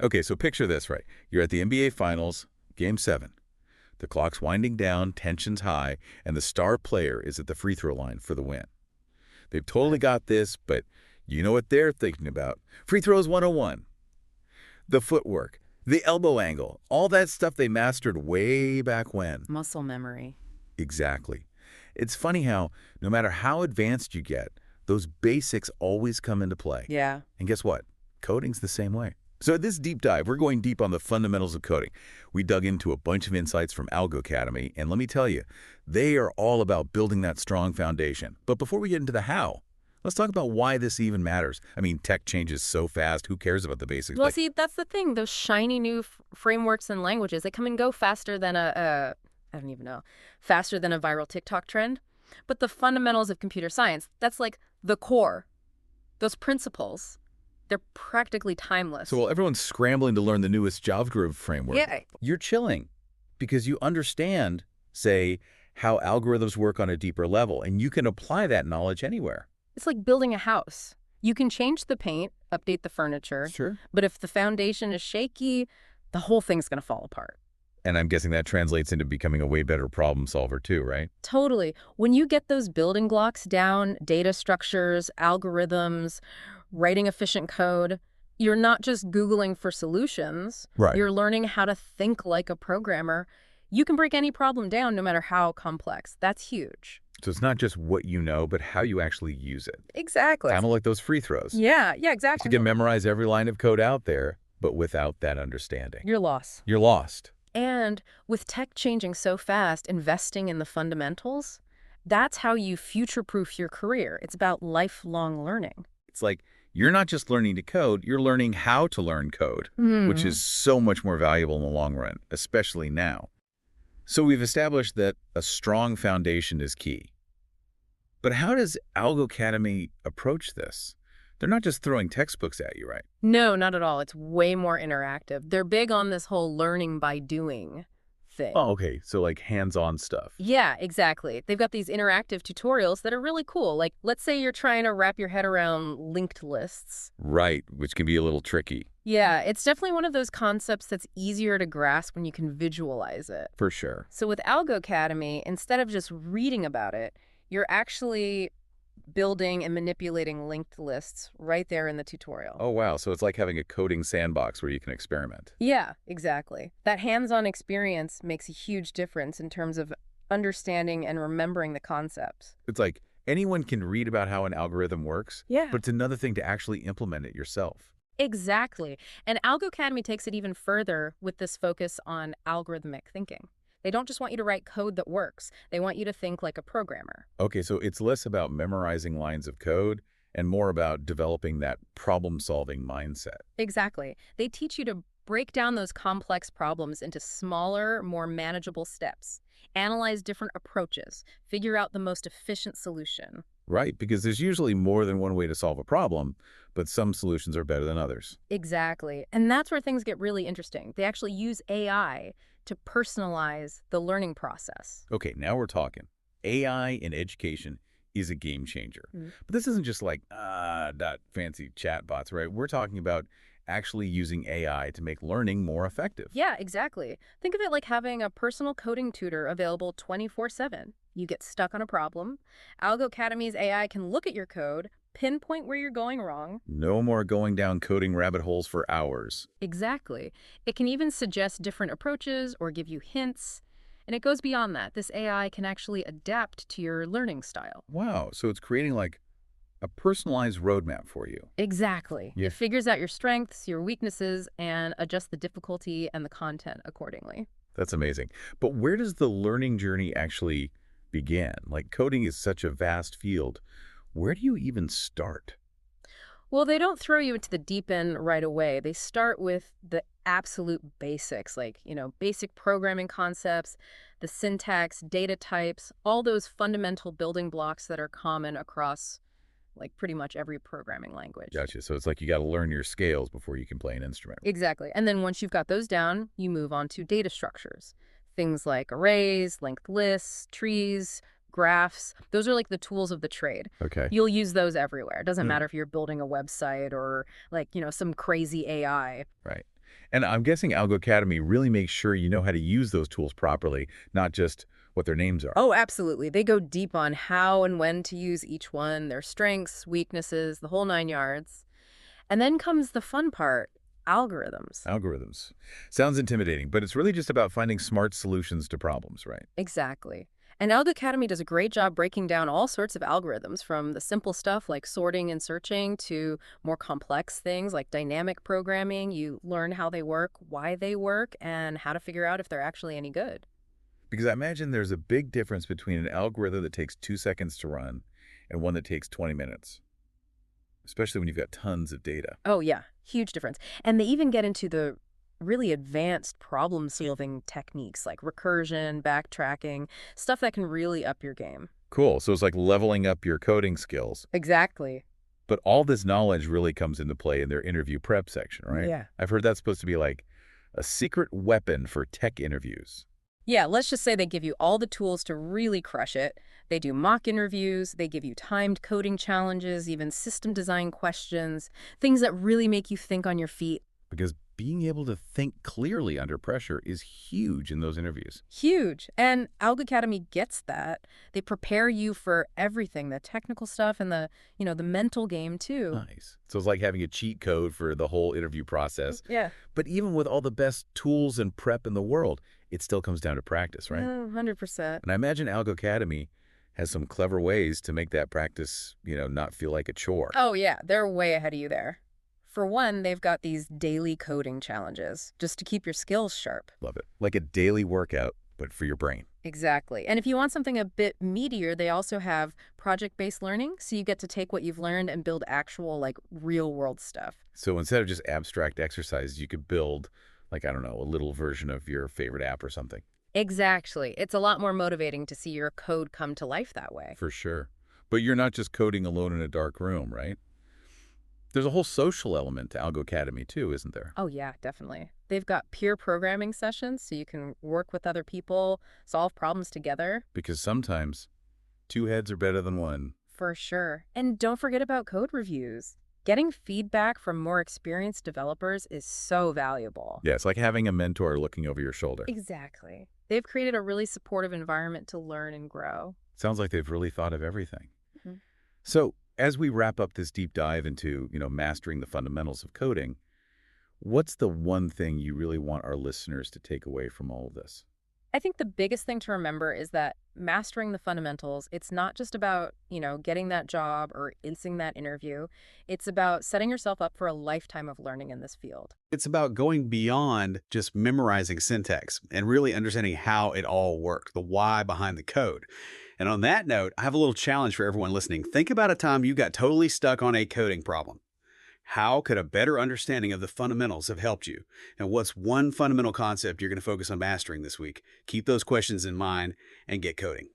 Okay, so picture this, right? You're at the NBA Finals, Game 7. The clock's winding down, tension's high, and the star player is at the free throw line for the win. They've totally got this, but you know what they're thinking about. Free throws 101. The footwork, the elbow angle, all that stuff they mastered way back when. Muscle memory. Exactly. It's funny how, no matter how advanced you get, those basics always come into play. Yeah. And guess what? Coding's the same way. So at this deep dive, we're going deep on the fundamentals of coding. We dug into a bunch of insights from Algo Academy, and let me tell you, they are all about building that strong foundation. But before we get into the how, let's talk about why this even matters. I mean, tech changes so fast, who cares about the basics? Well, see, that's the thing. Those shiny new frameworks and languages, they come and go faster than I don't even know, faster than a viral TikTok trend. But the fundamentals of computer science, that's like the core. Those principles, they're practically timeless. So while everyone's scrambling to learn the newest JavaScript framework, Yeah. you're chilling because you understand, say, how algorithms work on a deeper level, and you can apply that knowledge anywhere. It's like building a house. You can change the paint, update the furniture, Sure. but if the foundation is shaky, the whole thing's going to fall apart. And I'm guessing that translates into becoming a way better problem solver too, right? Totally. When you get those building blocks down, data structures, algorithms, writing efficient code, you're not just Googling for solutions. Right. You're learning how to think like a programmer. You can break any problem down no matter how complex. That's huge. So it's not just what you know, but how you actually use it. Exactly. Kind of like those free throws. Yeah, exactly. You can memorize every line of code out there, but without that understanding, You're lost. you're lost. And with tech changing so fast, investing in the fundamentals, that's how you future-proof your career. It's about lifelong learning. It's like you're not just learning to code, you're learning how to learn code, which is so much more valuable in the long run, especially now. So we've established that a strong foundation is key. But how does Algo Academy approach this? They're not just throwing textbooks at you, right? No, not at all. It's way more interactive. They're big on this whole learning by doing thing. Oh, okay. So like hands-on stuff. Yeah, exactly. They've got these interactive tutorials that are really cool. Like, let's say you're trying to wrap your head around linked lists. Right, which can be a little tricky. Yeah, it's definitely one of those concepts that's easier to grasp when you can visualize it. For sure. So with Algo Academy, instead of just reading about it, you're actually building and manipulating linked lists right there in the tutorial. Oh, wow. So it's like having a coding sandbox where you can experiment. Yeah, exactly. That hands-on experience makes a huge difference in terms of understanding and remembering the concepts. It's like anyone can read about how an algorithm works, Yeah. but it's another thing to actually implement it yourself. Exactly. And Algo Academy takes it even further with this focus on algorithmic thinking. They don't just want you to write code that works. They want you to think like a programmer. Okay, so it's less about memorizing lines of code and more about developing that problem-solving mindset. Exactly. They teach you to break down those complex problems into smaller, more manageable steps. Analyze different approaches. Figure out the most efficient solution. Right, because there's usually more than one way to solve a problem, but some solutions are better than others. Exactly. And that's where things get really interesting. They actually use AI to personalize the learning process. Okay, now we're talking. AI in education is a game changer. But this isn't just like, fancy chatbots, right? We're talking about actually using AI to make learning more effective. Yeah, exactly. Think of it like having a personal coding tutor available 24/7. You get stuck on a problem. Algo Academy's AI can look at your code, pinpoint where you're going wrong. No more going down coding rabbit holes for hours. Exactly. It can even suggest different approaches or give you hints. And it goes beyond that. This AI can actually adapt to your learning style. Wow, so it's creating like a personalized roadmap for you. Exactly. Yeah. It figures out your strengths, your weaknesses, and adjusts the difficulty and the content accordingly. That's amazing. But where does the learning journey actually begin? Like coding is such a vast field. Where do you even start? Well, they don't throw you into the deep end right away. They start with the absolute basics, like, basic programming concepts, the syntax, data types, all those fundamental building blocks that are common across, like, pretty much every programming language. Gotcha. So it's like you got to learn your scales before you can play an instrument. Exactly. And then once you've got those down, you move on to data structures. Things like arrays, linked lists, trees, graphs. Those are like the tools of the trade. Okay. You'll use those everywhere. It doesn't matter if you're building a website or some crazy AI. Right. And I'm guessing Algo Academy really makes sure you know how to use those tools properly, not just what their names are. Oh, absolutely. They go deep on how and when to use each one, their strengths, weaknesses, the whole nine yards. And then comes the fun part, algorithms. Algorithms. Sounds intimidating, but it's really just about finding smart solutions to problems, right? Exactly. And Alg Academy does a great job breaking down all sorts of algorithms, from the simple stuff like sorting and searching to more complex things like dynamic programming. You learn how they work, why they work, and how to figure out if they're actually any good. Because I imagine there's a big difference between an algorithm that takes 2 seconds to run and one that takes 20 minutes, especially when you've got tons of data. Oh, yeah, huge difference. And they even get into the really advanced problem-solving techniques like recursion, backtracking, stuff that can really up your game. Cool. So it's like leveling up your coding skills. Exactly. But all this knowledge really comes into play in their interview prep section, right? Yeah. I've heard that's supposed to be like a secret weapon for tech interviews. Yeah, let's just say they give you all the tools to really crush it. They do mock interviews, they give you timed coding challenges, even system design questions, things that really make you think on your feet. Because being able to think clearly under pressure is huge in those interviews. Huge. And Alg Academy gets that. They prepare you for everything, the technical stuff and the mental game too. Nice. So it's like having a cheat code for the whole interview process. Yeah. But even with all the best tools and prep in the world, it still comes down to practice, right? 100%. And I imagine Algo Academy has some clever ways to make that practice, not feel like a chore. Oh, yeah, they're way ahead of you there. For one, they've got these daily coding challenges just to keep your skills sharp. Love it. Like a daily workout, but for your brain. Exactly. And if you want something a bit meatier, they also have project-based learning, so you get to take what you've learned and build actual, like, real-world stuff. So instead of just abstract exercises, you could build, like, I don't know, a little version of your favorite app or something. Exactly. It's a lot more motivating to see your code come to life that way. For sure. But you're not just coding alone in a dark room, right? There's a whole social element to Algo Academy too, isn't there? Oh, yeah, definitely. They've got peer programming sessions, so you can work with other people, solve problems together. Because sometimes two heads are better than one. For sure. And don't forget about code reviews. Getting feedback from more experienced developers is so valuable. Yeah, it's like having a mentor looking over your shoulder. Exactly. They've created a really supportive environment to learn and grow. Sounds like they've really thought of everything. Mhm. So as we wrap up this deep dive into, mastering the fundamentals of coding, what's the one thing you really want our listeners to take away from all of this? I think the biggest thing to remember is that mastering the fundamentals, it's not just about, getting that job or acing that interview. It's about setting yourself up for a lifetime of learning in this field. It's about going beyond just memorizing syntax and really understanding how it all worked, the why behind the code. And on that note, I have a little challenge for everyone listening. Think about a time you got totally stuck on a coding problem. How could a better understanding of the fundamentals have helped you? And what's one fundamental concept you're going to focus on mastering this week? Keep those questions in mind and get coding.